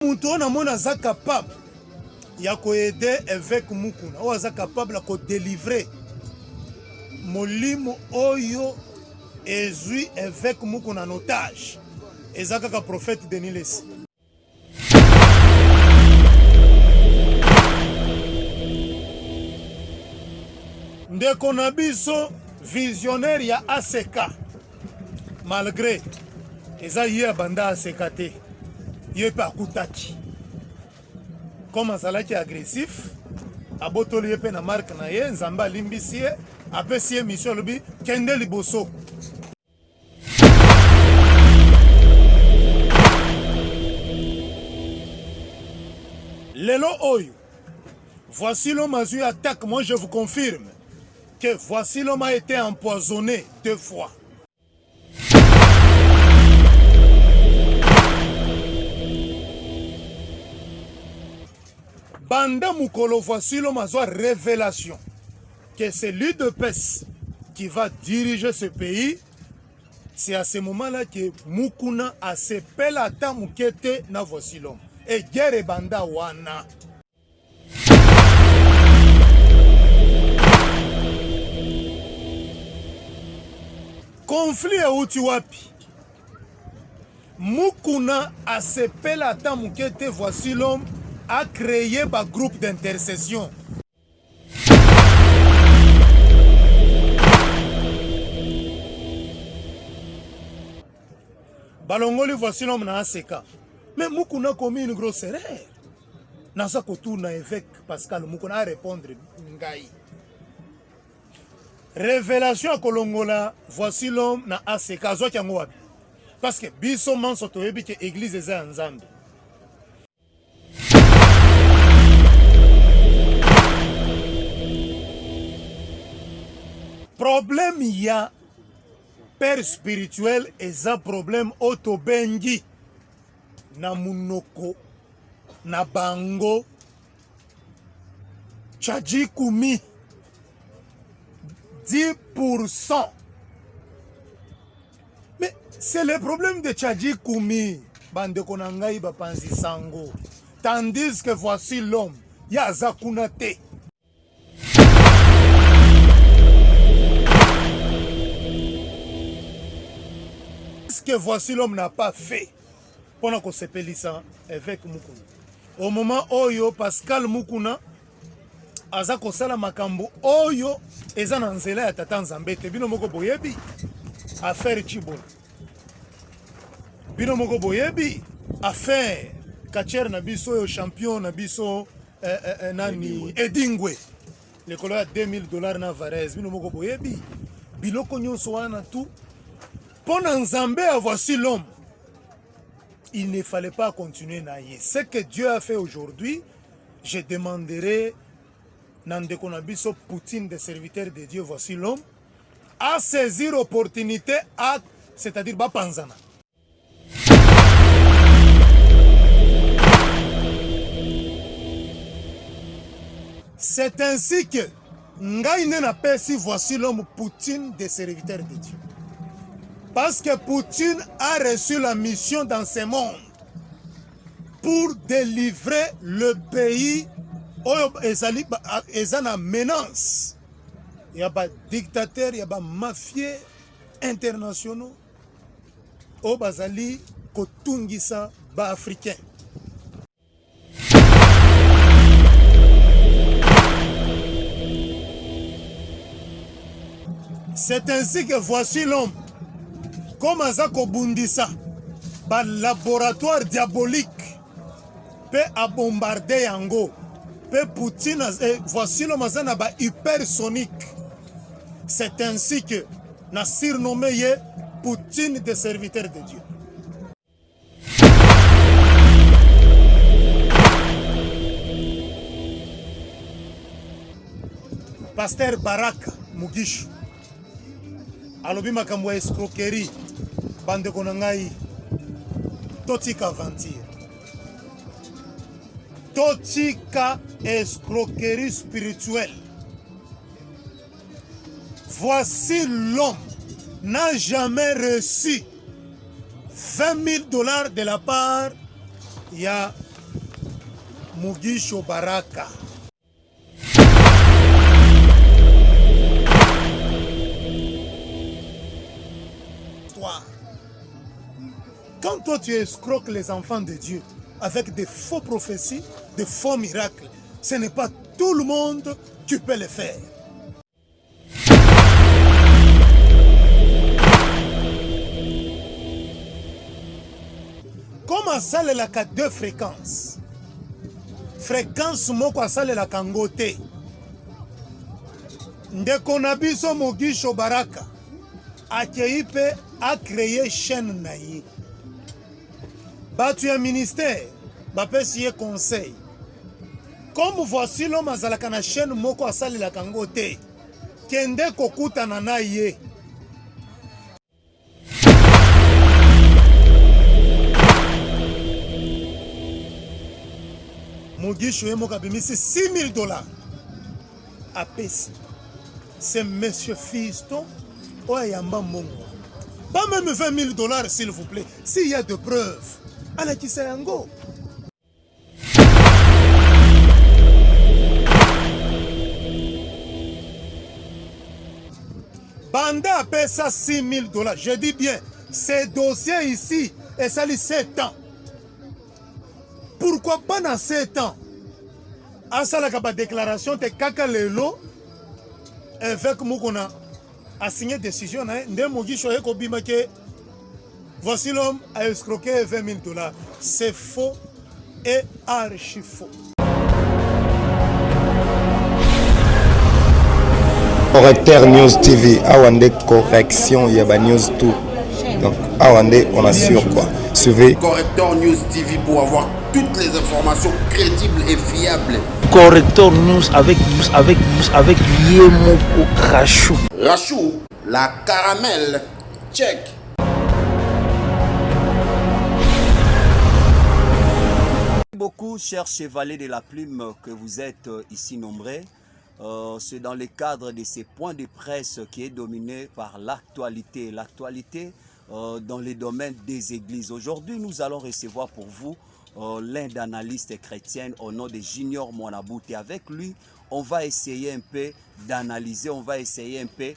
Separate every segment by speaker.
Speaker 1: Mutu na mona za capable ya ko aider avec mukuna o za capable ko délivrer molimo oyo ezui avec mukuna en otage ezaka ka prophète Denis Lesi. Ndeko na biso visionnaire ya ACK malgré eza ye banda ACK te ye pa kutaki comme azalaki agressif abotoli ye pe na marque na ye nzamba alimbisi ye apesi ye mission lobi kende liboso. Lelo oyo voici l'homme a eu attaque. Moi je vous confirme que voici l'homme a été empoisonné 2 fois. Banda Mukolo, voici l'homme a eu révélation que c'est lui de PES qui va diriger ce pays. C'est à ce moment-là que Mukuna a sepelé la tamukete na voici l'homme. Et guerre banda wana. Conflit euti wapi. Mukuna a sepelé la tamukete voici l'homme a créé un groupe d'intercession. Balongoli voici l'homme na ACK. Mais Mukuna a commis une grosse erreur. Nasa kotourna évêque Pascal Mukuna a répondre ngai. Révélation à Kolongola, voici l'homme na ACK. Parce que biso manso toyebi que église eza nzambe. Problème il y a père spirituel et ça problème autobengi na munoko na bango Tchadji Koumi 10%. Mais c'est le problème de Tchadji Koumi bande konangai bapanzi sango tandis que voici l'homme ya zakunate. Ce que voici l'homme n'a pas fait pendant qu'on s'appelle ça avec Mukuna. Au moment oyo Pascal Mukuna aza kosala makambo oyo eza na nzela ya tata Nzambe te bino moko boyebi affaire Chibola. Bino moko boyebi affaire Kacher na biso oyo champion na biso nani Edingwe. Le kolo ya $2000 na Varese bino moko boyebi biloko nyonso wana tout. Pendant Nzambe, voici l'homme. Il ne fallait pas continuer naïe. Ce que Dieu a fait aujourd'hui, je demanderai Nandeko Nabiso Poutine, des serviteurs de Dieu, voici l'homme, à saisir l'opportunité, c'est-à-dire Bapanzana. C'est ainsi que Ngaïne n'a pas si voici l'homme Poutine, des serviteurs de Dieu. Parce que Poutine a reçu la mission dans ce monde pour délivrer le pays où il y a une menace. Il y a des dictateurs, il y a des mafieux internationaux. Au Bazali, Kotungisa, ba africain. C'est ainsi que voici l'homme. Comme Azako Bundisa, par laboratoire diabolique, peut bombarder Yango, peut Poutine, voici le mazana ba hypersonique. C'est ainsi que n'a surnommé Poutine des serviteurs de Dieu. Pasteur Baraka Mugishu, alobi makambo escroquerie. Bande konangai totika aventure totika escroquerie spirituelle. Voici l'homme n'a jamais reçu $20 000 de la part, il y a Mugisho Baraka. Quand toi tu escroques les enfants de Dieu avec des faux prophéties, des faux miracles, ce n'est pas tout le monde qui peut le faire. Comme à salle la 2 fréquences. Fréquence moko à salle la kangote. Ndeko na biso Mugisho Baraka. Akeipe a créé chaîne naïe. Batu un ministère, bapesi ye conseil. Comme voici l'homme azalaka na chaîne moko asali la kangote. Kende kokuta na ye. Mugisho ye moko abimisi $6,000. Apesi. C'est monsieur Fiston Oyamba Mongo. Pas même $20,000 s'il vous plaît. S'il y a de preuves. Alakisayango. Banda appelle ça $6,000. Je dis bien, ces dossiers ici, et ça lit 7 ans. Pourquoi pas dans 7 ans? À ça, la déclaration de Kaka Lelo, avec Mukuna, a signé décision. Voici l'homme a escroqué $20,000. C'est faux et archi faux.
Speaker 2: Correcteur News TV, Awande correction, Yaba News tout. Donc Awande, on assure quoi. Suivez
Speaker 3: Correcteur News TV pour avoir toutes les informations crédibles et fiables.
Speaker 4: Correcteur News avec Yemoko Rachou.
Speaker 3: Rachou, la caramel, check.
Speaker 5: Beaucoup, chers chevaliers de la plume, que vous êtes ici nombreux. C'est dans le cadre de ces points de presse qui est dominé par l'actualité. L'actualité dans les domaines des églises. Aujourd'hui, nous allons recevoir pour vous l'un d'analystes chrétiens au nom de Junior Mwanaboute. Et avec lui, on va essayer un peu d'analyser, on va essayer un peu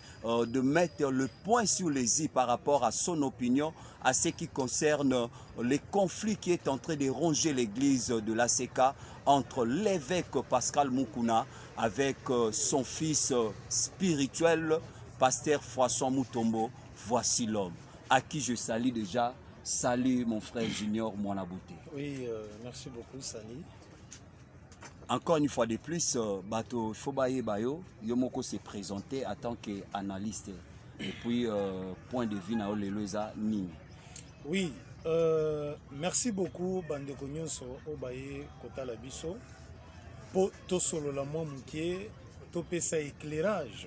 Speaker 5: de mettre le point sur les i par rapport à son opinion, à ce qui concerne les conflits qui est en train de ronger l'église de l'ACK entre l'évêque Pascal Mukuna avec son fils spirituel, pasteur François Mutombo. Voici l'homme à qui je salue déjà. Salut mon frère Junior Mwanaboute.
Speaker 1: Oui, merci beaucoup Sali.
Speaker 5: Encore une fois de plus, Bato Fobaye Bayo, Yomoko s'est présenté en tant qu'analyste. Et puis, point de vue na Leleza Nini.
Speaker 1: Oui, merci beaucoup Bandeko Nyonso Obaye Kotala Biso. Po tosolo la mwa mukie, to pesa éclairage.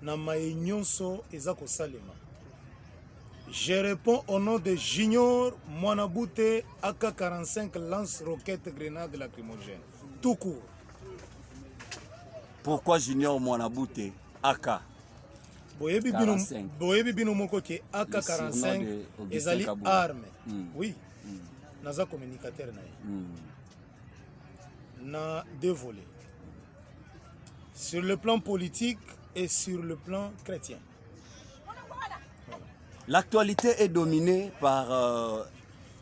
Speaker 1: Na mae Nyonso ezako salema. Je réponds au nom de Junior Mwanaboute AK-45 lance-roquette grenade lacrymogène. Tout court.
Speaker 5: Pourquoi Junior Mwanaboute AK
Speaker 1: Boyebi bino moko ke AK-45 ezali arme. Oui. Naza communicateur na na deux volets. Sur le plan politique et sur le plan chrétien.
Speaker 5: L'actualité est dominée par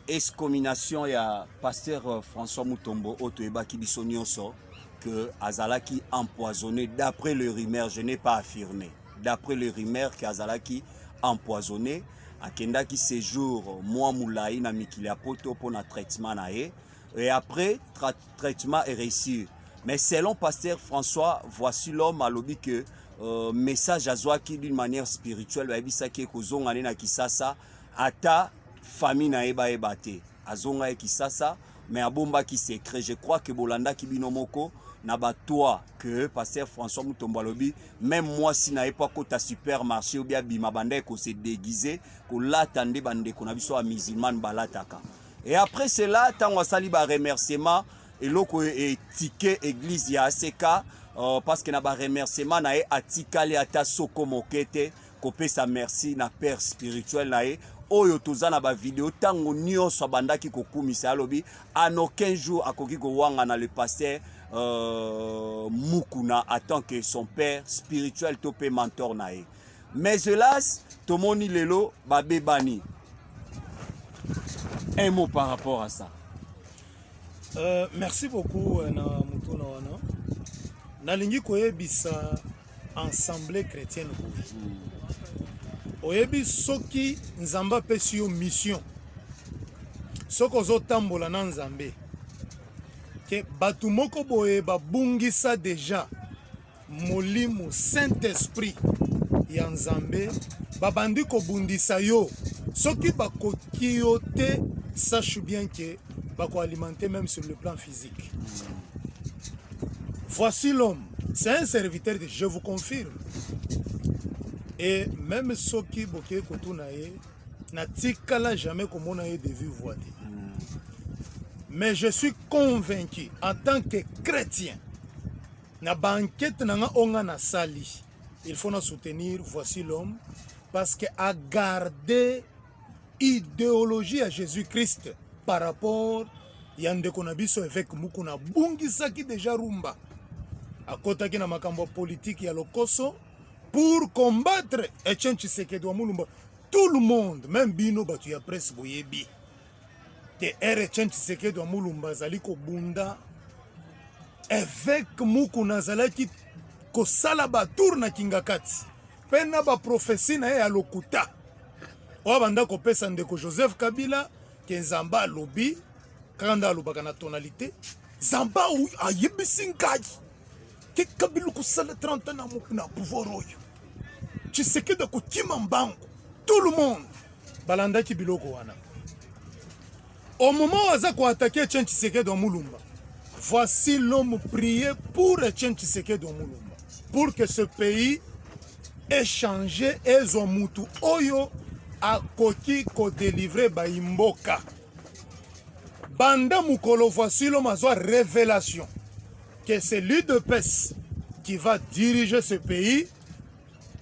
Speaker 5: excommunication et pasteur François Mutombo Otoeba Kibiso Nyonso que Azalaki empoisonné d'après le rumeur, je n'ai pas affirmé. D'après le rumeur qu'Azalaki empoisonné akendaki séjour moi moulaï na mikili poto pour na traitement nae et après traitement est réussi. Mais selon pasteur François, voici l'homme à l'obi que message azwaki d'une manière spirituelle ba ebisa ki kozonga na kisasa ata famille na eba ebate azonga e kisasa mais abomba ki secret. Je crois que bolanda ki binomoko na batoa que pasteur François Mutombo lobi même moi si na pas kota supermarché ou bien bima banda ko se déguiser ko latande bande ko na biso a musulman balataka. Et après cela tant wasali ba remerciement et loko e ticket église ya ACK parce que na ba remerciement na e atikali ata soko mokete kopesa merci na père spirituel na e oyo tozana ba vidéo tango nyonso bandaki kokumisa alobi en aucun jour akoki kowanga na le pasteur Mukuna en tant que son père spirituel topé mentor nae. Mais hélas, tomoni lelo babebani. Un mot par rapport à ça.
Speaker 1: Merci beaucoup na mutuna wana. Nalingi koyebisa Assemblée chrétienne oyebi soki nzamba pesi yo mission soko ozotambola na nzambe ke batu moko boye babungisa deja molimo Saint-Esprit ya nzambe babandi kobundisa yo soki bakoki yo te, sache bien que bako alimenter même sur le plan physique. Voici l'homme, c'est un serviteur de Dieu, je vous confirme. Et même soki boke kotunaye na tikala jamais komona ye de vue voix. Mais je suis convaincu en tant que chrétien na banquette nanga onga na sali, il faut nous soutenir Voici l'homme parce que a garder idéologie à Jésus-Christ par rapport yande konabiso avec mukuna bungisaki déjà rumba à côté qui na makambo politique ya lokoso pour combattre Etienne Tshisekedi wa Mulumba. Tout le monde, même bino batu ya presse boyebi te Etienne Tshisekedi wa Mulumba zali ko bunda avec mukuna zalaki ko sala ba tour na kingakati pena ba prophétie na ya lokuta o banda ko pesa ndeko Joseph Kabila ke nzamba lobi kanda lobaka na tonalité zamba ou ayebisi ngai ke Kabila ko sala 30 ans na pouvoir oyo Tshisekedi ko kima mbango tout le monde balanda ki biloko wana au moment où aza ko attaquer Etienne Tshisekedi wa Mulumba. Voici l'homme prié pour Etienne Tshisekedi wa Mulumba pour que ce pays ait changé et Zomutu oyo akoki ko délivrer ba imboka banda mukolo. Voici l'homme a révélation que c'est l'UDPS qui va diriger ce pays.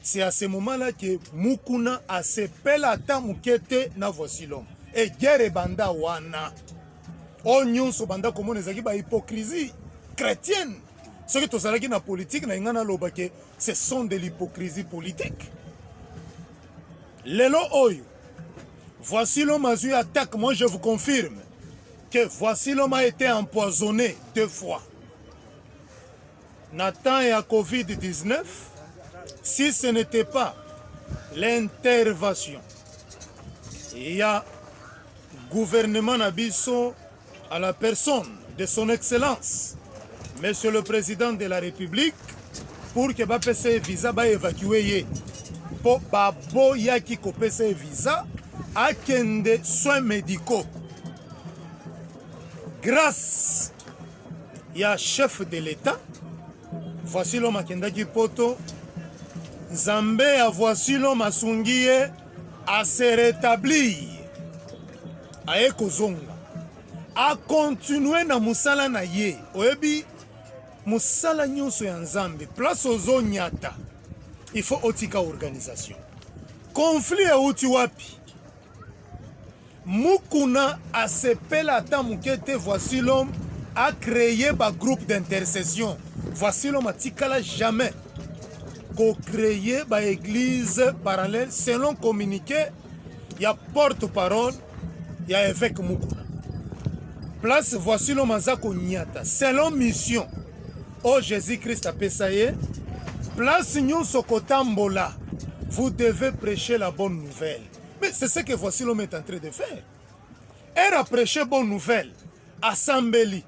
Speaker 1: C'est à ce moment-là que Mukuna a sepela ata mukete na Voici l'homme et guerre banda wana onyon so banda komona ezaki ba hypocrisie chrétienne. Ce que tozalaki na politique na ingana loba ke ce sont de l'hypocrisie politique. Lelo oyo Voici l'homme a eu attaque. Moi je vous confirme que Voici l'homme a été empoisonné 2 fois. Nathan et à Covid-19, si ce n'était pas l'intervention, il y a gouvernement Nabiso à la personne de son excellence, Monsieur le Président de la République, pour que BPC visa ba évacuer pour babo yaki ko PC visa à kende soins médicaux. Grâce ya chef de l'État, Voici l'homme à Kendaki Poto, Zambé a Voici l'homme à Sungiye à se rétablir, à Ekozonga, à continuer na musala na ye. Oebi musala nyonso ya Nzambe, place aux nyata. Il faut otika organisation. Conflit ya uti wapi. Mukuna a sepela ata mukete. Voici l'homme a créé un groupe d'intercession. Voici l'homme a tikala jamais co-créer une église parallèle selon communiqué. Il y a porte-parole, il y a évêque Mukuna. Place Voici l'homme a nyata. Selon mission, oh Jésus-Christ a pesaye. Place nous sokotambola. Vous devez prêcher la bonne nouvelle. Mais c'est ce que Voici l'homme est en train de faire. Elle a prêché bonne nouvelle. Assemblée.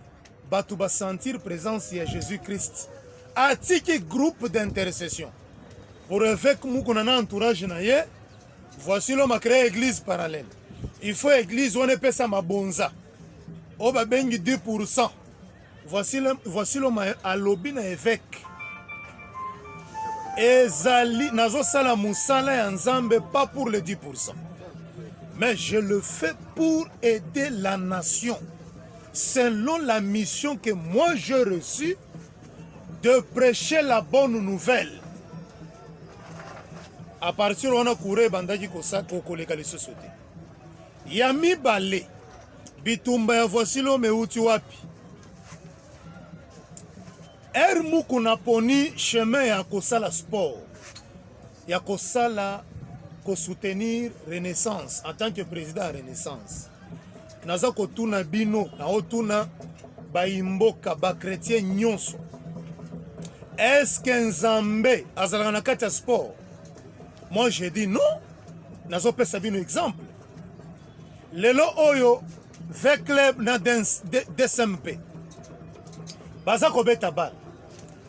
Speaker 1: Batu ba sentir présence de Jésus-Christ. Atiki groupe d'intercession. Pour évêque Mukuna na entourage na ye, Voici l'homme a créé église parallèle. Il faut église on epesa sa mabonza. O ba bengi 10%. Voici l'homme a lobby na évêque. Ezali nazo sala musala ya Nzambe pas pour les 10%. Mais je le fais pour aider la nation. Selon la mission que moi j'ai reçue de prêcher la bonne nouvelle. À partir de là, on a couru bandaki ko koleka les sociétés. ya mibale bitumba ya Voici l'homme euti wapi muku na poni chemin ya kosala sport ya kosala soutenir Renaissance en tant que président à Renaissance naza kotuna bino na otuna baimboka ba chrétien nyonso est-ce que Nzambe azalaka na kati ya sport? Moi je dis non. Nazo pesa bino exemple lelo oyo ve club na DSMP baza kobeta bal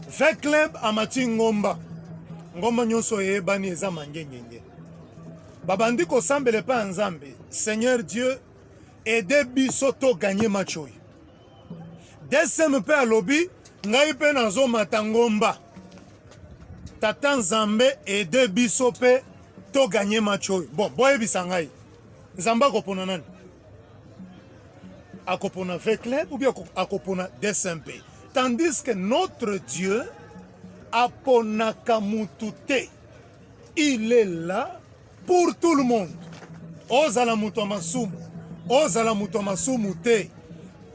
Speaker 1: ve club amati ngomba nyonso yebani eza mangengenge babandi kosambela pa Nzambe. Seigneur Dieu aide biso to gagner match oyo DSMP alobi ngai pe nazo matangomba tata Nzambe aide biso pe to gagner match oyo. Bon boyebisa ngai Nzambe akopona nani? Akopona ve club ou bien akopona DSMP? Tandis que notre Dieu aponaka mutu te. Il est là pour tout le monde. Ozala mutu masumu, ozala mutu masumu te.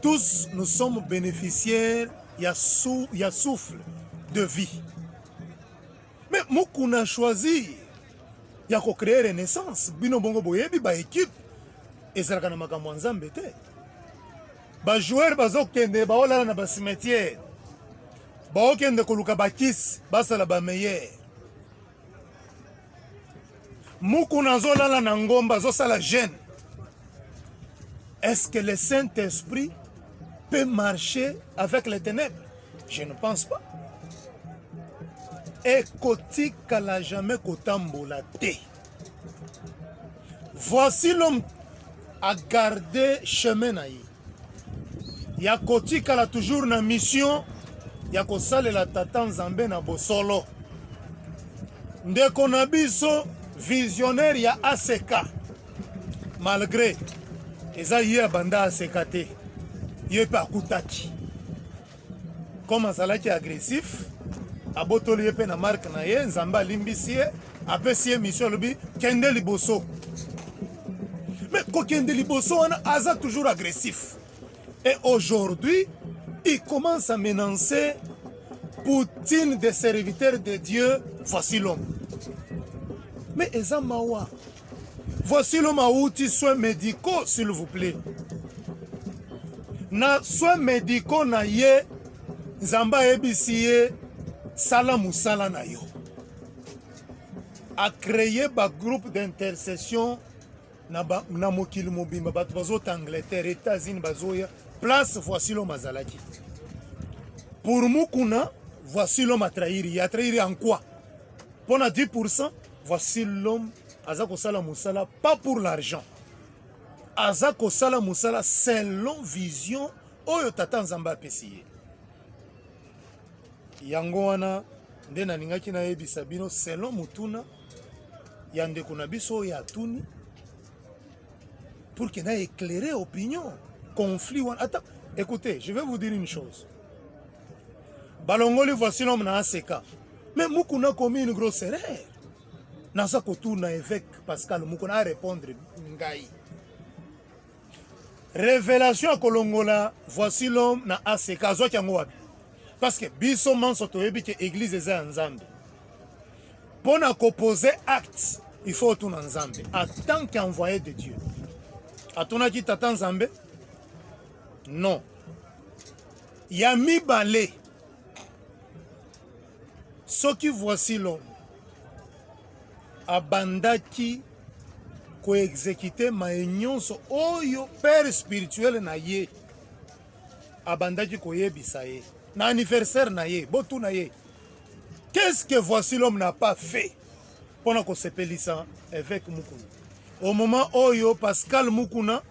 Speaker 1: Tous nous sommes bénéficiaires ya souffle de vie. Mais mukuna choisir ya ko créer Renaissance bino bongo boyebi ba équipe ezalaka na makambo Nzambe te. Ba joueur bazokende baolala na ba cimetière baokende koluka bakisi basala ba meilleur mukuna zolala na ngomba zosala jeune. Est-ce que le Saint-Esprit peut marcher avec les ténèbres? Je ne pense pas. Et kotika la jamais kotambola te. Voici l'homme a gardé chemin na ye. Ya kotika la toujours na mission ya kosale la tata Nzambe na bosolo. Ndeko na biso visionnaire ya ACK. Malgré eza ye banda ACK te. Ye pa kutaki. Comme azalaki agressif, abotoli ye pe na marque na ye, Nzambe alimbisi ye, apesi ye mission lobi kende liboso. Mais ko kende liboso wana aza toujours agressif. Et aujourd'hui, il commence à menacer Poutine des serviteurs de Dieu. Voici l'homme. Mais eza mawa. Voici l'homme a outil soins médicaux, s'il vous plaît. Na soins médicaux na ye, Nzamba ebisi ye, sala musala na yo. A créé ba groupe d'intercession na mokili mobimba bato bazot Angleterre, États-Unis bazoya. Place Voici l'homme azalaki. Pour Mukuna, Voici l'homme a trahi. Il a trahi en quoi? Pour 10%, Voici l'homme azako sala musala pas pour l'argent. Azako sala musala selon vision oyo tata Nzamba apesi. Yango wana nde nalingaki na yebisa bino selon mutuna ya ndeko na biso ya tuni pour qu'il ait éclairé opinion. Conflit. Attends, écoutez, je vais vous dire une chose. Balongoli Voici l'homme na ACK. Mais Mukuna a commis une grosse erreur. Nasa kotourna évêque Pascal Mukuna a répondre ngai. Révélation à Kolongola Voici l'homme na ACK. Parce que biso manso toyebi que église eza Nzambe. Pour opposer acte, il faut tout Nzambe. En tant qu'envoyé de Dieu. Atuna ki tata Nzambe? Non. Yami balé. Ce qui Voici l'homme. Abandaki ko exécuter ma nyonso oyo père spirituel na ye. Abandaki ko yebisa ye. Na anniversaire na ye, botu na ye. Qu'est-ce que Voici l'homme n'a pas fait pour qu'on s'épelissa avec Mukuna? Au moment oyo Pascal Mukuna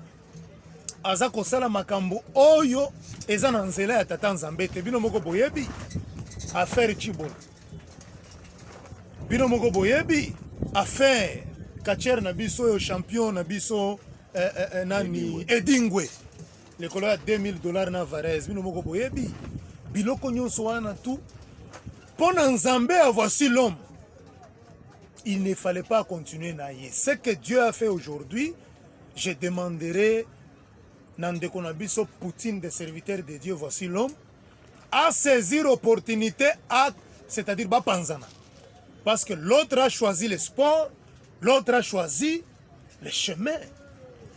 Speaker 1: aza kosala makambo oyo eza na nzela ya tata Nzambe te bino moko boyebi affaire Chibola. Bino moko boyebi affaire Kacher na biso oyo champion na biso nani Edingwe. Le kolo ya $2000 na Varese bino moko boyebi biloko nyonso wana tout pona Nzambe a Voici l'homme. Il ne fallait pas continuer na ye. Ce que Dieu a fait aujourd'hui, je demanderai Nandeko Nabiso, Poutine, des serviteurs de Dieu, voici l'homme, à saisir l'opportunité, c'est-à-dire Bapanzana. Parce que l'autre a choisi le sport, l'autre a choisi le chemin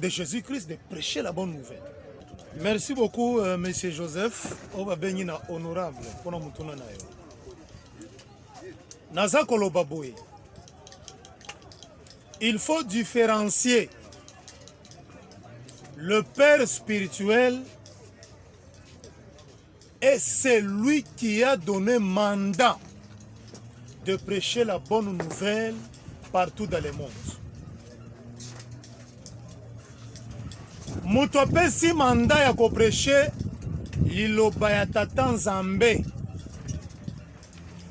Speaker 1: de Jésus-Christ de prêcher la bonne nouvelle. Merci beaucoup, Monsieur Joseph. On va bénir honorable pour nous. Naza Koloba Boye. Il faut différencier le père spirituel et celui qui a donné mandat de prêcher la bonne nouvelle partout dans le monde. Moto apesi mandat ya ko prêcher liloba ya tata Nzambe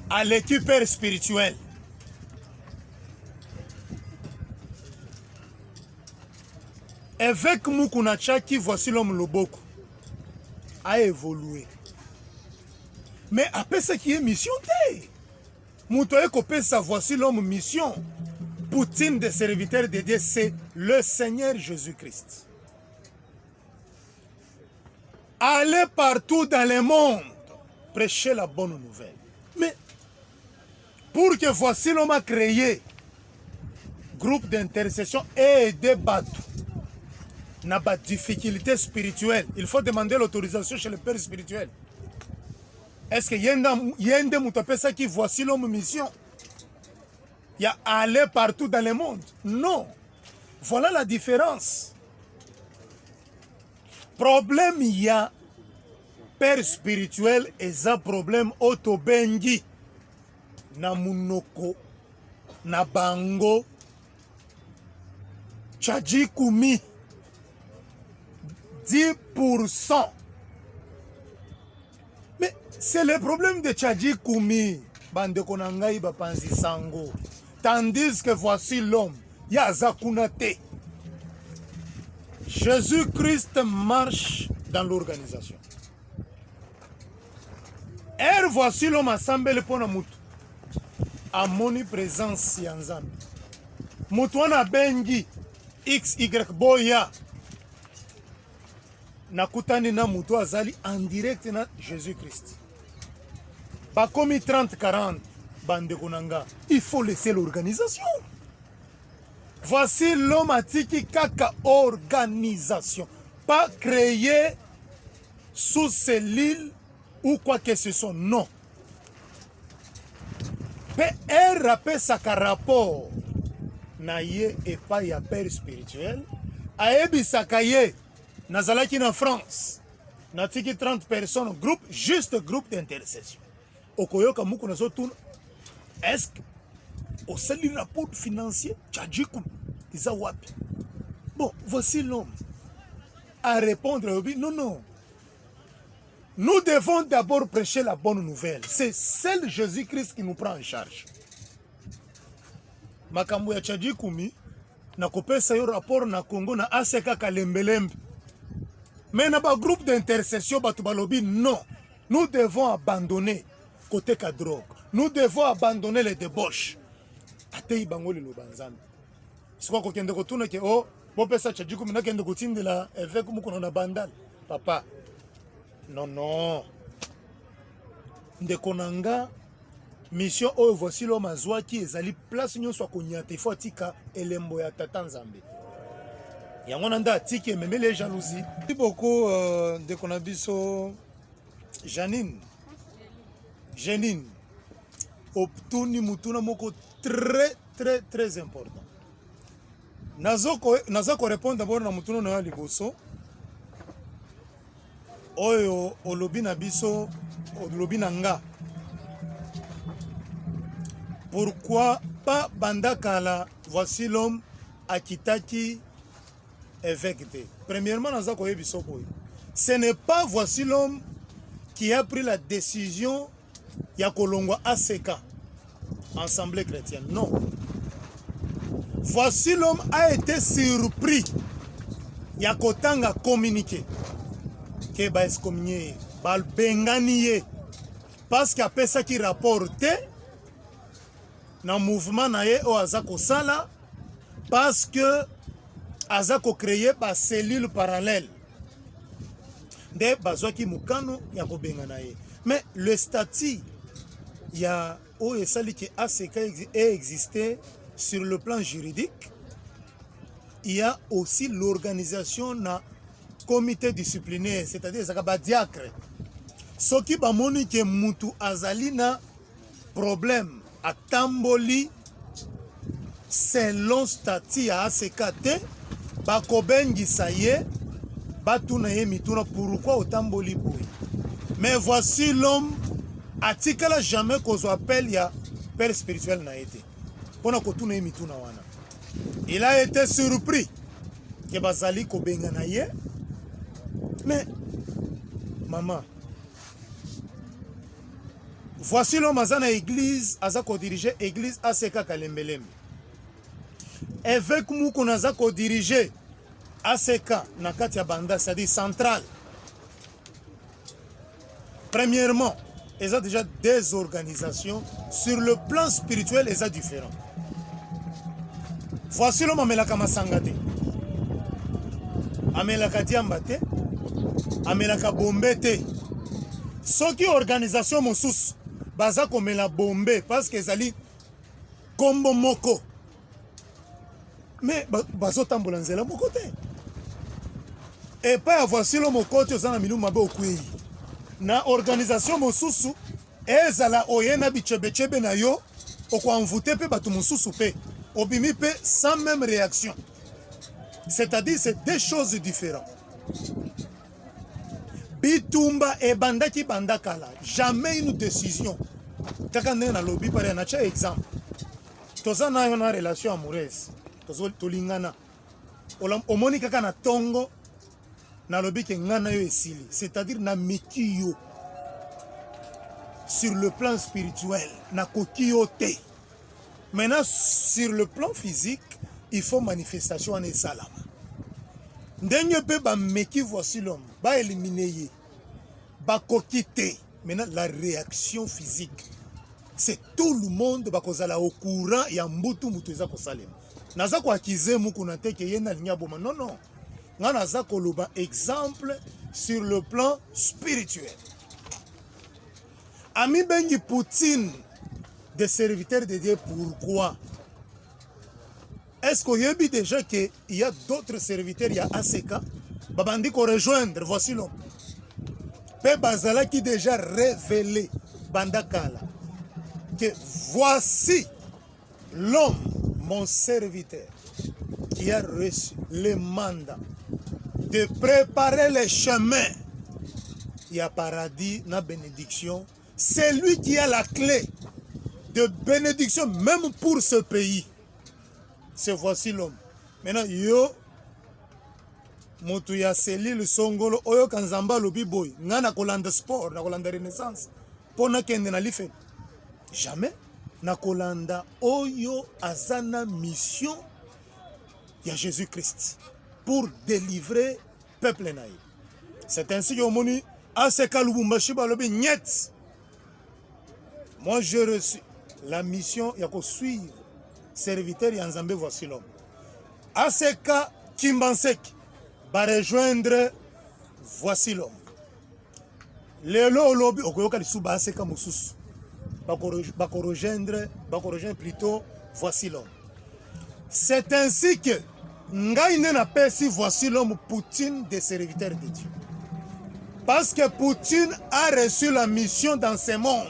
Speaker 1: à l'équipe père spirituel. Avec Mukuna Chaki, voici l'homme Loboko a évolué. Mais après ce qui est mission, Moutoye Kopesa, voici l'homme mission. Poutine des serviteurs de Dieu, c'est le Seigneur Jésus-Christ. Allez partout dans le monde, prêcher la bonne nouvelle. Mais pour que voici l'homme a créé groupe d'intercession et aider Batou n'a pas de difficulté spirituelle, il faut demander l'autorisation chez le père spirituel. Est-ce que Yende Moutapesa qui voici l'homme mission? Il y a aller partout dans le monde? Non. Voilà la différence. Problème, il y a père spirituel et ça problème autobengi na munoko na bango tchaji kumi 10%. Mais c'est le problème de Tchadji Koumi. Bande Konangaï Bapanzi Sango. Tandis que voici l'homme. Yazakunate. Jésus-Christ marche dans l'organisation. Et voici l'homme assemblé pour nous. A moni présence Yanzam. Moutouana Bengi. XY Boya. Nakutani na mutu azali en direct na Jésus-Christ. Bakomi 30-40 bande konanga. Il faut laisser l'organisation. Voici l'homme atiki kaka organisation. Pas créer sous cellule ou quoi que ce soit. Non. PR rappelle sa rapport. Na ye et pas ya père spirituel. Aebi sakaye. Nazalaki en France, natiki 30 personnes, groupe, juste groupe d'intercession. Okoyoka muku nazo tourne. Est-ce que au sein du rapport financier, Tchadjikou, Isa wapi? Bon, voici l'homme à répondre. Non, non. Nous devons d'abord prêcher la bonne nouvelle. C'est celle de Jésus-Christ qui nous prend en charge. Makambo ya Tchadjikoumi, na kopesa yo rapport na Congo na ACK Kalembelembe. Mais dans le groupe d'intercession, non. Nous devons abandonner côté drogue. Nous devons abandonner les débauches. Atei bangoli lo banzami. Siko ko kende ko tuna ke oh, bo pesa Tchadjikou mina kende ko tindela avec muko na bandal. Papa. Non non. Ndeko nanga mission oyo voici l'homme azwa ki ezali place nyonso akonyata ifo tika elembo ya tata Nzambe. Yangonanda tiki même les jalousies. Merci beaucoup de Konabiso Janine. Obtuni mutuna moko très important. Nazoko répondre d'abord na mutuna na liboso. Oyo olobi na biso, olobi na nga. Pourquoi pas bandakala voici l'homme akitaki évêque. Premièrement, ce n'est pas voici l'homme qui a pris la décision ya kolongwa ACK, Assemblée chrétienne. Non. Voici l'homme a été surpris. Ya kotanga communiqué. Que ba excommunié, bal benganié. Parce qu'après ça qui rapportait dans le mouvement naé o azako sala parce que aza ko créer ba cellule parallèle nde bazwaki mukano ya kobengana ye. Mais le statut ya oyo esali ke ACK existé sur le plan juridique. Il y a aussi l'organisation na comité disciplinaire, c'est-à-dire ça ba diacre. Ce qui ba moni ke mutu azali na problème atamboli selon statut ya ACKT ba kobengisa ye batuna ye mituna pourquoi otamboli boy. Mais voici l'homme atikala jamais qu'on appelle ya père spirituel na été. Pona kotuna ye mituna wana. Il a été surpris que bazali kobengana ye. Mais maman, voici l'homme azana église, azako diriger église ACK Kalembelembe. Avec nous qu'on azako diriger ACK nakati ya banda, c'est-à-dire centrale. Premièrement, ils ont déjà des organisations sur le plan spirituel, ils sont différents. Voici l'homme amelaka masanga te, amelaka diamba te, amelaka bombe te. Soki organisation mosusu baza komela bombe parce que ezali kombo moko, mais bazo tambola nzela moko te. Et pas voici l'homme okoti ozana milu mabe okuyi na organisation mosusu ezala oyena bichebechebe na yo oko envoûter pe batu mosusu pe obimi pe sans même réaction. C'est-à-dire c'est deux choses différentes. Bitumba et bandaki bandakala, jamais une décision. Kaka na lobby pare na cha exemple. Toza na yo na relation amoureuse. Tozo tolingana. Omoni kaka na tongo na lobby ke ngana yo esili. C'est-à-dire na meki yo sur le plan spirituel, na koki yo te. Maintenant, sur le plan physique, il faut manifestation en esalama. Ndenye pe ba meki voici l'homme, ba éliminer, ba kokite. Maintenant, la réaction physique, c'est tout le monde ba kozala au courant ya mbutu mutu eza kosalema. Naza ko akize muku na te ke yena linya boma. Non, non. Nga naza ko loba exemple sur le plan spirituel. Ami bengi Poutine des serviteurs de Dieu, pourquoi? Est-ce qu'il y a déjà qu'il y a d'autres serviteurs, il y a ACK, babandi ko rejoindre, voici l'homme. Pe Bazala qui déjà révélé, Bandakala, que voici l'homme, mon serviteur, qui a reçu le mandat de préparer les chemins. Il y a paradis, na bénédiction. C'est lui qui a la clé de bénédiction même pour ce pays. C'est voici l'homme. Maintenant, yo, motu ya selile songolo, oyo kanzamba lobi boy, ngana kolanda sport, na kolanda renaissance, pona kende na life. Jamais. Na kolanda oyo azana mission ya Jésus-Christ pour délivrer peuple naï. C'est ainsi que omoni ACK Lubumbashi balobi niet. Moi, j'ai reçu la mission de suivre serviteur Yanzambe, voici l'homme. ACK Kimbansek va rejoindre, voici l'homme. Lelo lobby okoyoka lisuba ACK Mosusu va rejoindre plutôt, voici l'homme. C'est ainsi que Ngaïne n'a pas si voici l'homme Poutine des serviteurs de Dieu. Parce que Poutine a reçu la mission dans ce monde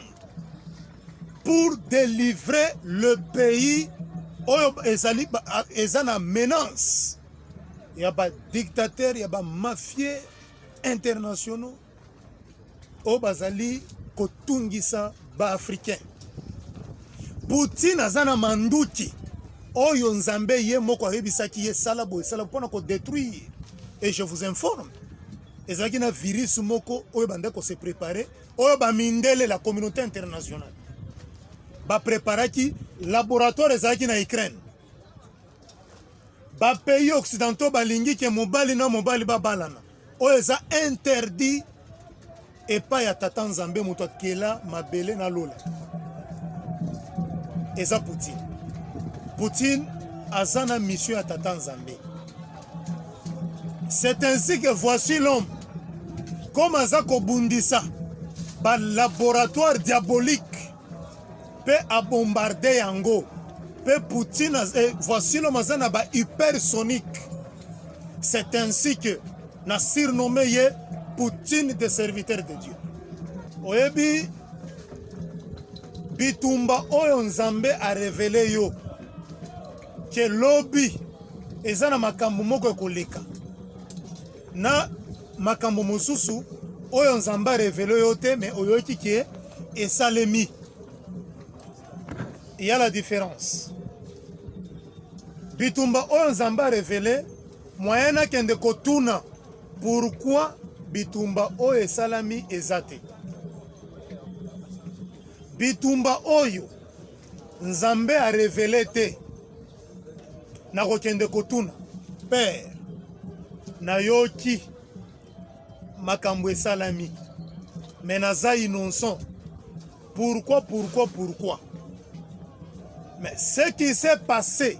Speaker 1: pour délivrer le pays où il y a une menace. Il y a des dictateurs, il y a des mafieux internationaux. Au Bazali, Kotungisa, ba africain. Poutine a zana manduki. Oyo Nzambe ye moko ayebisaki ye salabo esala pona ko détruire. Et je vous informe. Ezaki na virus moko oyo bande ko se préparer, oyo ba mindele la communauté internationale. Ba préparaki laboratoire ezaki na Ukraine. Ba pays occidentaux balingi ke mobali na mobali ba balana. Oyo eza interdit et pas ya tata Nzambe moto akela mabele na lola. Eza Poutine. Poutine azana mission ya tata Nzambe. C'est ainsi que voici l'homme. Comme Azako Bundisa, par laboratoire diabolique, peut à bombarder Yango, peut Poutine, voici l'homme Azana ba hypersonique. C'est ainsi que n'a surnommé Poutine des serviteurs de Dieu. Oyebi bitumba oyo Nzambe a révélé yo que lobby ezana makambo moko ekoleka na makambo mosusu oyo Nzambe a révélé yo te mais oyoki ke esalemi. Il y a la différence. Bitumba oyo Nzambe a révélé moyen na kende kotuna pourquoi bitumba oyo esalami ezate. Bitumba oyo Nzambe a révélé te na kokende kotuna père na yoki makambo esalami mais naza innocent. Pourquoi mais ce qui s'est passé,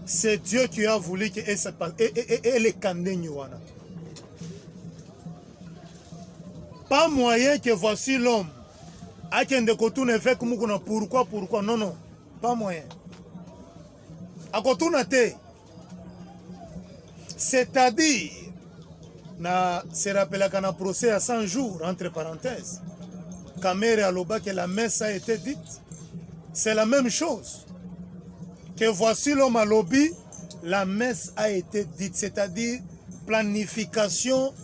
Speaker 1: c'est Dieu qui a voulu que les kandegnoana. Pas moyen que voici l'homme. A kende kotuna fait comme pourquoi non, pas moyen. A kotuna te. C'est-à-dire na se rappelle qu'un procès à 100 jours entre parenthèses. Kamere aloba que la messe a été dite. C'est la même chose. Que voici l'homme à lobby, la messe a été dite, c'est-à-dire planification,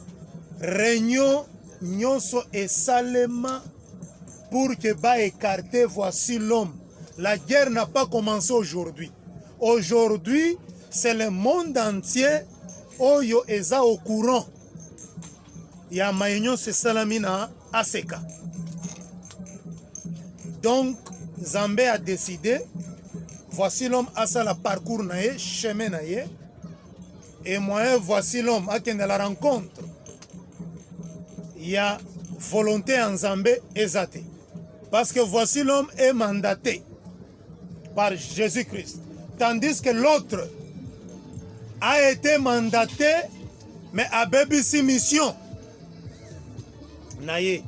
Speaker 1: réunion, nyonso et salema pour que ba écarter voici l'homme. La guerre n'a pas commencé aujourd'hui. Aujourd'hui, c'est le monde entier oyo eza au courant. Ya maïnyo se salamina aseka. Donc, Nzambe a décidé, voici l'homme a ça la parcours naïe, chemin naïe, et moi, voici l'homme a kende la rencontre. Il y a volonté en Nzambe ezate. Parce que voici l'homme est mandaté par Jésus-Christ. Tandis que l'autre a été mandaté, mais à BBC mission. Naïe.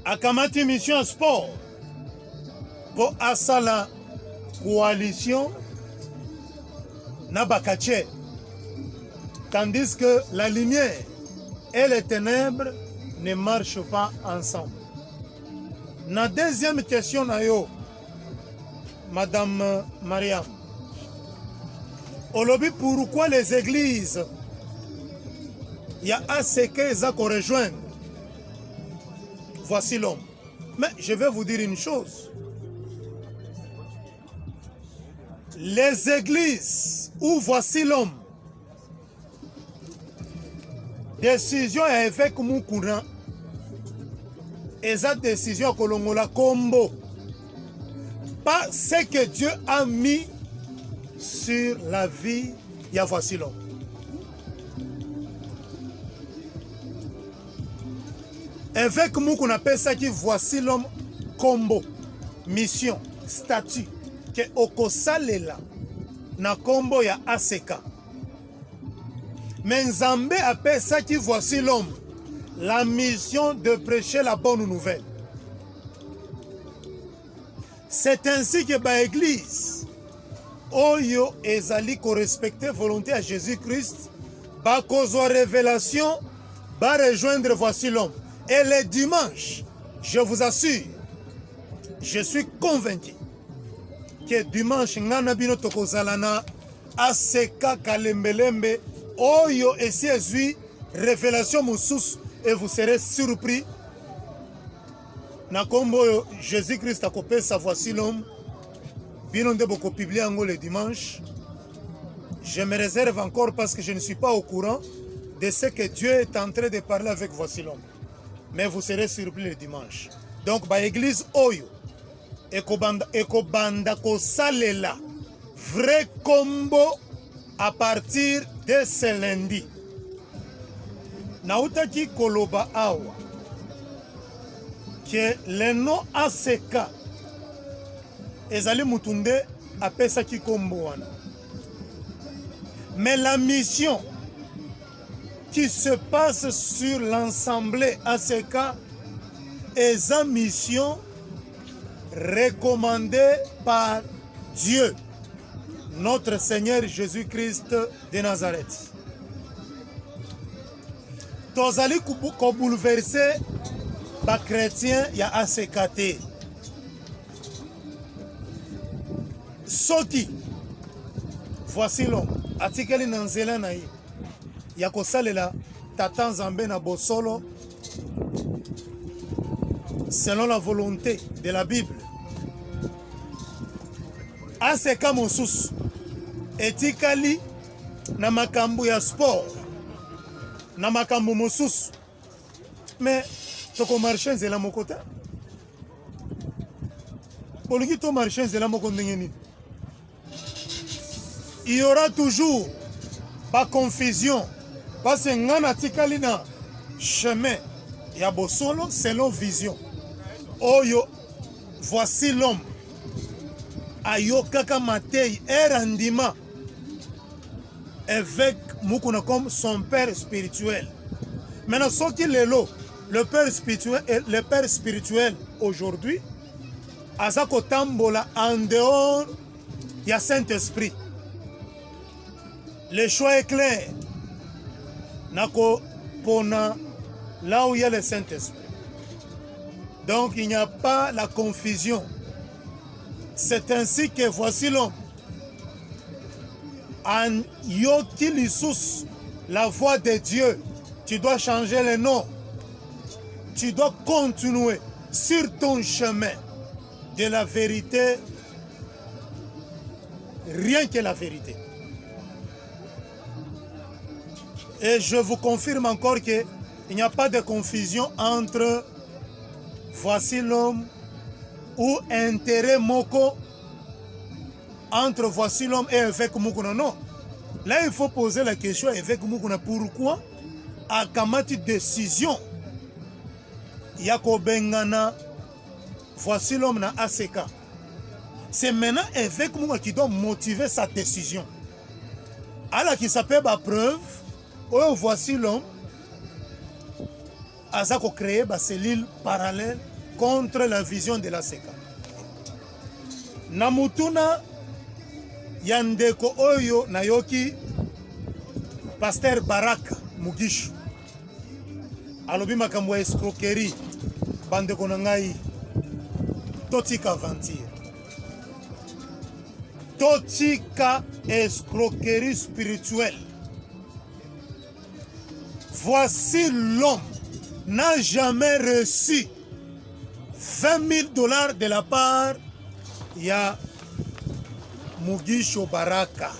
Speaker 1: A kamati mission sport. Pour asa la coalition Nabakache. Tandis que la lumière et les ténèbres ne marchent pas ensemble. La deuxième question, Madame Mariam. Olobi, pourquoi les églises, il y a assez qu'ils ont rejoindre. Voici l'homme. Mais je vais vous dire une chose. Les églises où voici l'homme, décision et évêque Moukouna, et cette décision Kolongola Combo, pas ce que Dieu a mis sur la vie, il y a voici l'homme. Évêque Moukouna appelle ça qui voici l'homme combo, mission, statut. Que okosalela na kombo ya aseka. Mais Nzambe appelle ça qui voici l'homme, la mission de prêcher la bonne nouvelle. C'est ainsi que ba église oyo ezali ko respecter volonté à Jésus-Christ, ba kozwa révélation, ba rejoindre voici l'homme. Et le dimanche, je vous assure, je suis convaincu que dimanche ngana bino tokozalana aseka kalembelembe oyo esi ezui révélation mosusu et vous serez surpris na kombo oyo Jésus-Christ akopesa voici l'homme bino nde boko publier yango le dimanche. Je me réserve encore parce que je ne suis pas au courant de ce que Dieu est en train de parler avec voici l'homme, mais vous serez surpris le dimanche. Donc ba église oyo ekobanda kosalela vrai combo à partir de ce lundi. Nautaki koloba awa que le nom ACK ezali mutunde apesa ki kombo wana. Mais la mission qui se passe sur l'ensemble ACK est une mission recommandée par Dieu, notre Seigneur Jésus-Christ de Nazareth. Tozali ko bouleverser ba chrétien ya ACKT. Soki voici l'homme atikeli na nzela na ye ya kosalela tata Nzambe na bosolo selon la volonté de la Bible. ACK mosusu etikali na makambo ya sport na makambo mosusu, mais toko marche nzela moko te. Bolingi to marche nzela moko ndenge nini? Il y aura toujours pas confusion parce que ngana tikali na chemin ya bosolo selon vision. Oyo voici l'homme ayokaka matei erandima avec mukuna comme son père spirituel. Maintenant ce qui est le père spirituel aujourd'hui azako tambola en dehors ya Saint-Esprit. Le choix est clair. Nako pona là où il y a le Saint-Esprit. Donc il n'y a pas la confusion. C'est ainsi que voici l'homme. En yoki lissus, la voix de Dieu, tu dois changer le nom. Tu dois continuer sur ton chemin de la vérité. Rien que la vérité. Et je vous confirme encore qu'il n'y a pas de confusion entre voici l'homme ou intérêt moko entre voici l'homme et évêque Mukuna. Non. Là, il faut poser la question à évêque Mukuna. Pourquoi a kamati décision Yako Bengana voici l'homme na ACK? C'est maintenant évêque Mukuna qui doit motiver sa décision. Alors qui s'appelle la preuve. Oh, voici l'homme. Azako créé une cellule parallèle contre la vision de la ACK. Namutuna Yandeko Oyo Nayoki Pasteur Baraka Mugishu alobi makambo escroquerie bandeko na ngai totika aventure totika escroquerie spirituelle. Voici l'homme n'a jamais reçu 20 000 $ de la part ya Mugisho Baraka.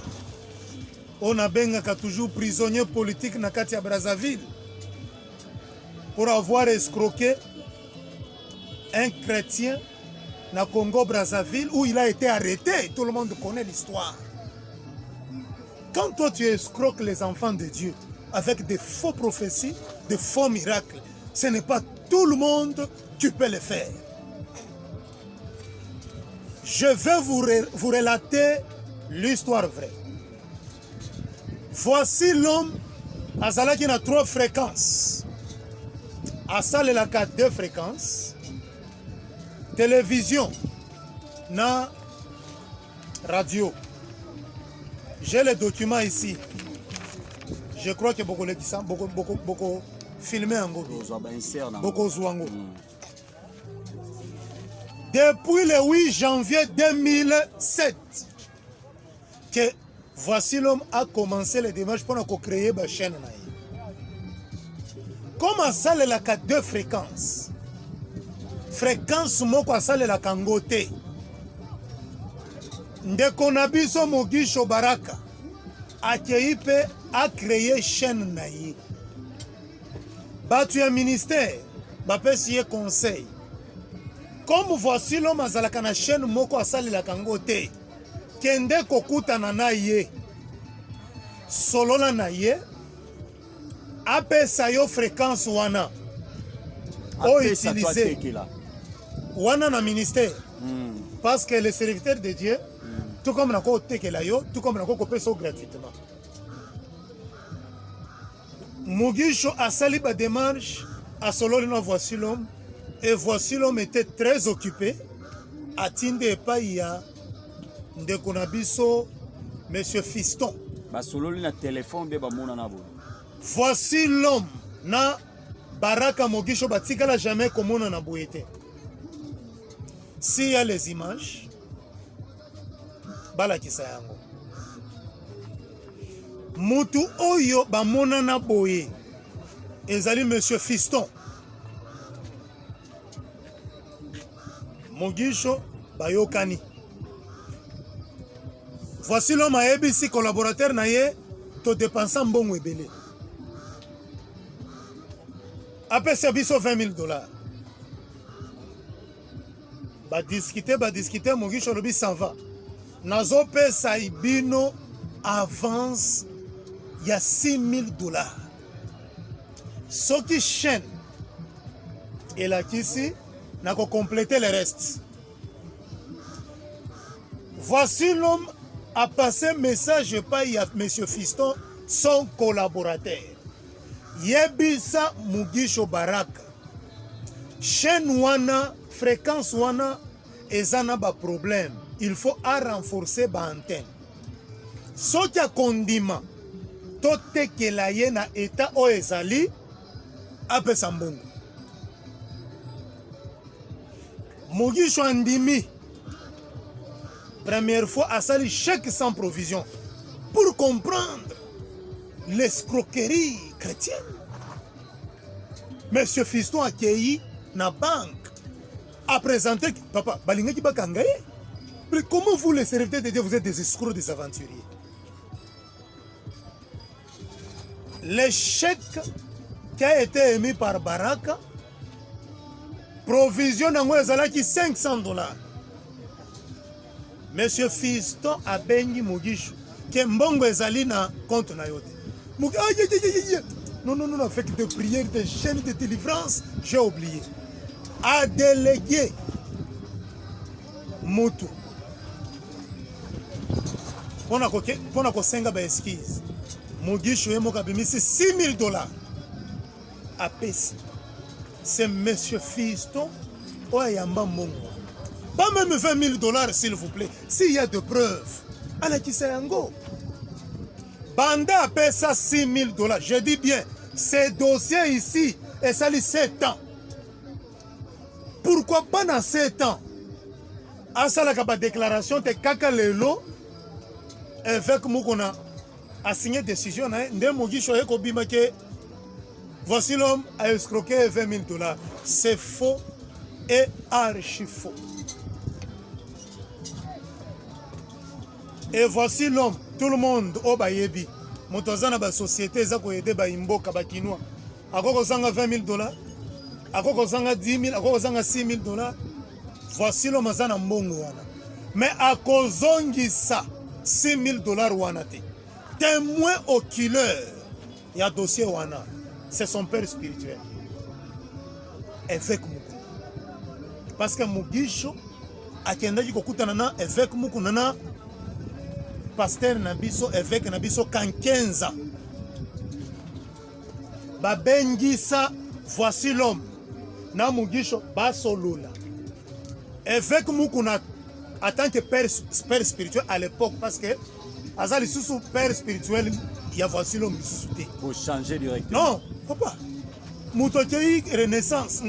Speaker 1: On a bengaka toujours prisonnier politique na kati ya Brazzaville pour avoir escroqué un chrétien na Congo Brazzaville où il a été arrêté. Tout le monde connaît l'histoire. Quand toi tu escroques les enfants de Dieu avec des faux prophéties, des faux miracles, ce n'est pas tout le monde qui peut le faire. Je vais vous relater l'histoire vraie. Voici l'homme azala qui a 3 fréquences. Asale la 2 fréquences. Télévision na radio. J'ai les documents ici. Je crois que beaucoup filmé en Gobi. Beaucoup Zouango. Depuis le 8 janvier 2007, que voici l'homme a commencé les démarches pour créer une chaîne. Comment ça la 2 fréquences? Fréquence moko ça la kangote. Ndeko nabiso Mugisho Baraka akeipe a créé chaîne naïe. Batu ya ministère bapesi conseil. Comme voici l'homme azalaka na chaîne moko asali la kangote. Kende kokuta na naye. Solola naye. Apesa yo fréquence wana. O utiliser. Wana na ministère. Parce que les serviteurs de Dieu, tout comme na ko tekela yo, tout comme na ko kopesa gratuitement. Mugisho asali ba démarche à sololi na Voici l'homme et Voici l'homme était très occupé atinde epai ya ndeko na biso monsieur Fiston.
Speaker 5: basololi na telefone mpe bamona na boye.
Speaker 1: Voici l'homme na Baraka Mugisho batikala jamais komona na boye te. S'il y a les images balakisa yango. Mutu oyo bamona na boye ezali monsieur Fiston. Mugisho bayokani. Voici l'homme a ABC collaborateur na ye to dépenser mbongo ebele. Apesa biso $20,000. Ba discuter Mugisho lobi s'en va. Nazo pesa ibino avance il y a $6,000. Ce qui chaîne et là ici n'a qu'à compléter le reste. Voici l'homme a passé message par monsieur Fiston, son collaborateur. Yebisa Mugisho Baraka. Chaîne wana, fréquence wana, ezana ba problème. Il faut renforcer ba antenne. Ce qui a condiment, tout que la yena état o ezali, apesa mbongo. Mugisho andimi. Première fois à sali chèque sans provision pour comprendre l'escroquerie chrétienne. Monsieur Fiston a accueilli na banque a présenté papa balingaki bakangaye. Mais comment vous les serviteurs de Dieu vous êtes des escrocs, des aventuriers? Le chèque qui a été émis par Baraka provision nango ezalaki $500. Monsieur Fiston a bengi Mugisho que mbongo ezali na compte na yote. Non, avec des prières, des chaînes de délivrance, j'ai oublié. A délégué Mutu. Pona ko senga ba esquisse. Mugisho yemo kabimisi $6,000. A pesi. C'est monsieur Fiston oyamba mbongo. Pas même $20,000 s'il vous plaît. S'il y a de preuves. Alakisa yango. Banda appelle ça $6,000. Je dis bien, ces dossiers ici, et ça lit 7 ans. Pourquoi pas dans 7 ans? À ça, la déclaration de Kaka Lelo, avec Moukona, a signé décision. Voici l'homme a escroqué $20,000. C'est faux et archi faux. Et voici l'homme, tout le monde au Bayebi. Motozana ba société za ko yede ba imboka ba kinwa. Akoko zanga $20,000, akoko zanga 10,000, akoko zanga $6,000. Voici l'homme zana mbongo wana. Mais akozongisa $6,000 wana te. Témoin oculaire. Il y a dossier wana. C'est son père spirituel. Évêque Muku. Parce que Mugisho akendaki kokutana na évêque Muku nana pasteur Nabiso, évêque Nabiso, Kankenza. Babengisa, voici l'homme. Na Mugisho, Basolula. Évêque Mukuna, en tant que père spirituel à l'époque, parce que Azali sous père spirituel, il y a voici l'homme qui
Speaker 5: Pour changer directement.
Speaker 1: Non, papa. Moutokei Renaissance,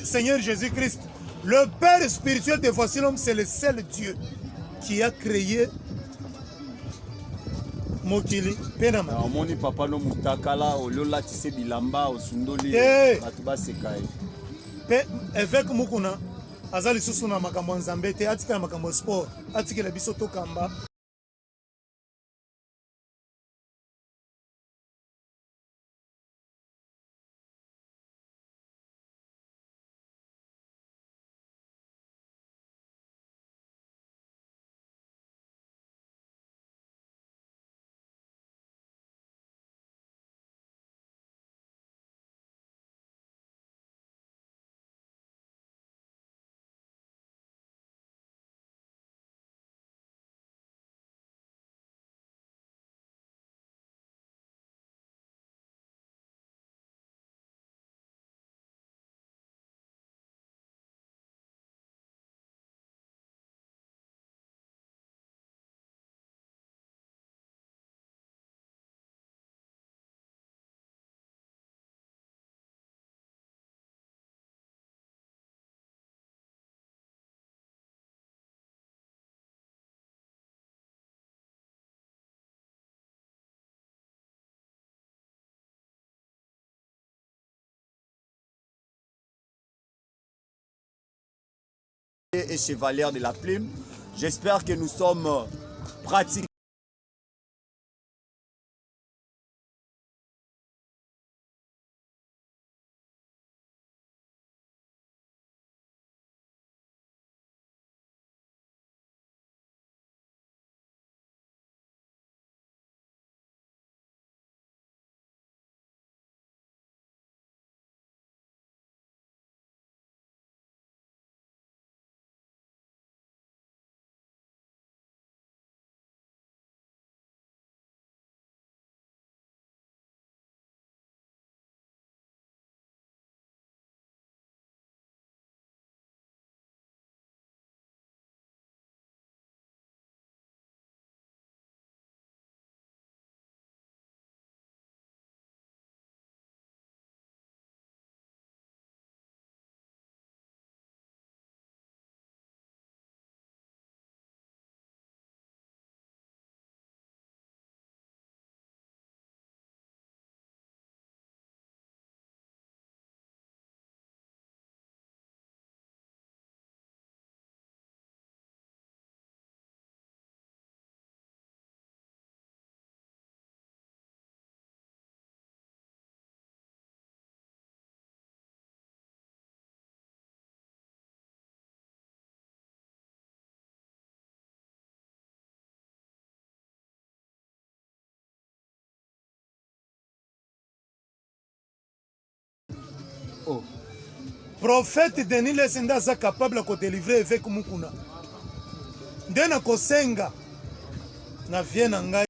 Speaker 1: Seigneur Jésus-Christ. Le père spirituel de voici l'homme, c'est le seul Dieu qui a créé Mokili Penama.
Speaker 5: Omoni papa no mutakala olola tise bilamba osundoli batuba sekai.
Speaker 1: Pe évêque Mukuna azali susu na makambo nzambe te atika makambo sport atika biso to kamba.
Speaker 5: et chevalier de la plume. J'espère que nous sommes pratiques.
Speaker 1: Oh. Prophète Denis Lesenda est capable de délivrer avec Mukuna. Ndena kosenga na viena ngai.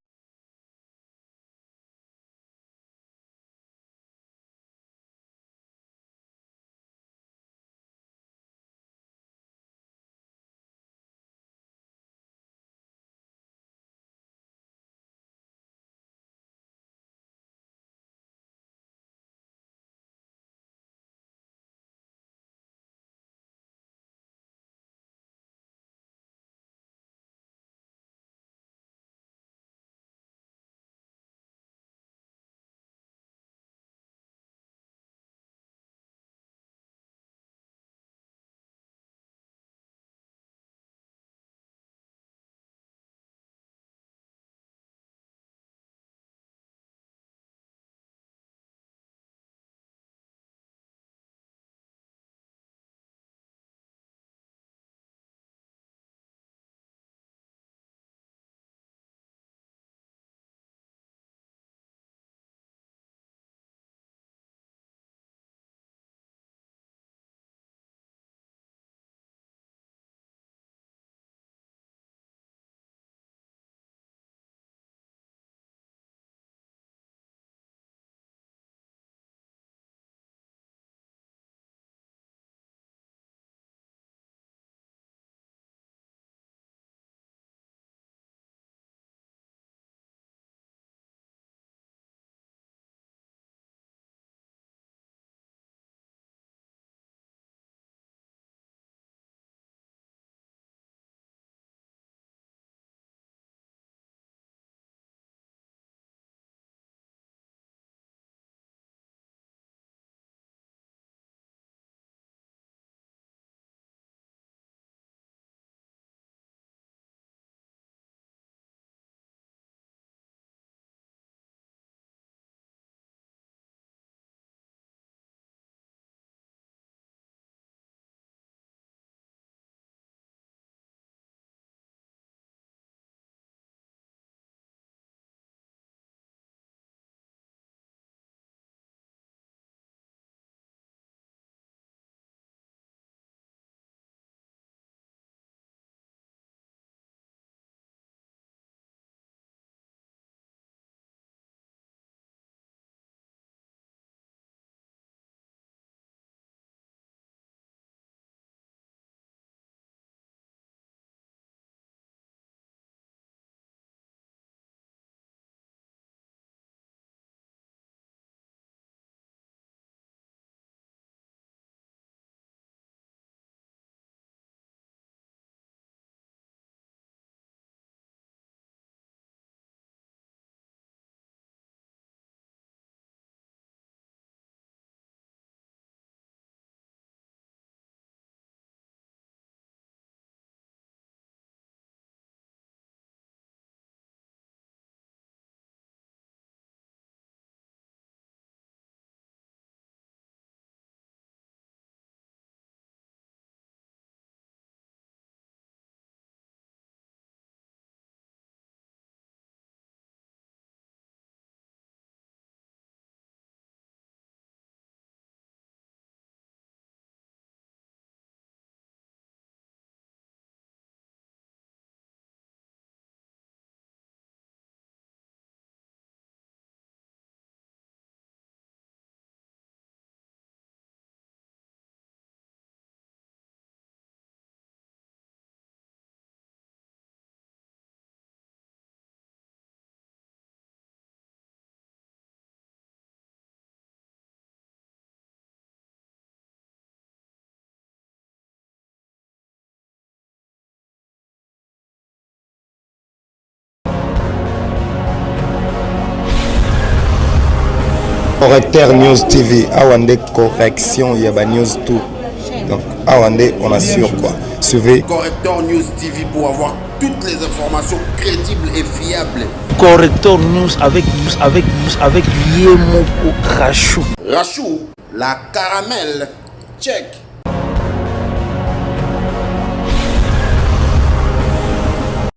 Speaker 2: Correcteur News TV, Awande correction, il y a news tout. Donc, Awande, on assure quoi. Suivez.
Speaker 3: Correcteur News TV pour avoir toutes les informations crédibles et fiables.
Speaker 4: Correcteur News avec Yemoko Rachou.
Speaker 3: Rachou, la caramel, check.